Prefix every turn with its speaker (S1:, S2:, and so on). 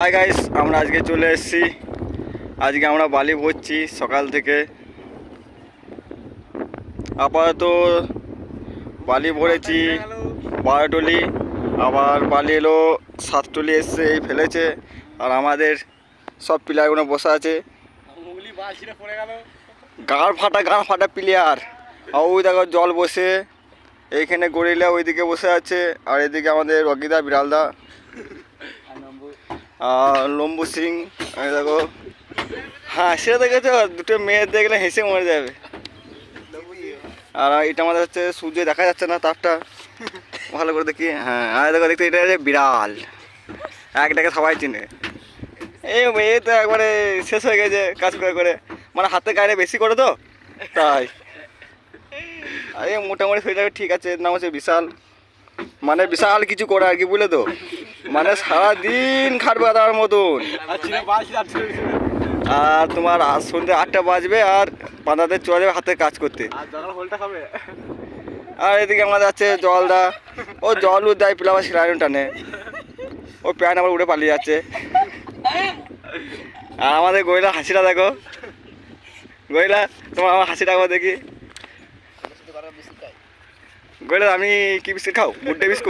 S1: Hi guys, আমরা আজকে চলে এসেছি। আজকে আমরা বালি ভরছি সকাল থেকে। আপাতত বালি ভরেছি 12 টলি, আবার বালি এলো 7 টলি এসছে, এই ফেলেছে। আর আমাদের সব প্লেয়ারগুলো বসে আছে, গাঁড় ফাটা প্লেয়ার। আর ওই দেখো জল বসে, এইখানে গরিলা ওইদিকে বসে আছে, আর এদিকে আমাদের রকিদা বিড়ালদা লম্বু সিং। দেখো হাসিটা দেখেছো, দুটো মেয়ে দেখলে হেসে মরে যাবে। আর এটা আমাদের হচ্ছে সূর্য, দেখা যাচ্ছে না তারটা, ভালো করে দেখি। হ্যাঁ, আর দেখো দেখতে, এটা হচ্ছে বিড়াল, একটাকে সবাই চিনে। এই মেয়ে তো একবারে শেষ হয়ে গেছে কাজ করে করে, মানে হাতে গায়ে বেশি করে তো তাই। আরে মোটামুটি শরীরটা ঠিক আছে। এর নাম হচ্ছে বিশাল, মানে বিশাল কিছু করে আর কি, বুঝলে তো, মানে সারাদিন খাটবে তার মতন। আর তোমার সন্ধ্যে 8টা বাজবে আর বাঁধাতে চলে যাবে হাতে কাজ করতে। আর এদিকে আমাদের আছে জলদা, ও জল দেয় প্লাবার সিলাইন টানে, ও প্যান আবার উড়ে পালিয়ে যাচ্ছে। আর আমাদের গইলা হাসিটা দেখো, গইলা তোমার আমার হাসিটা একবার দেখি। গইলা আমি কি বিস্কুট খাও? Good day biscuit.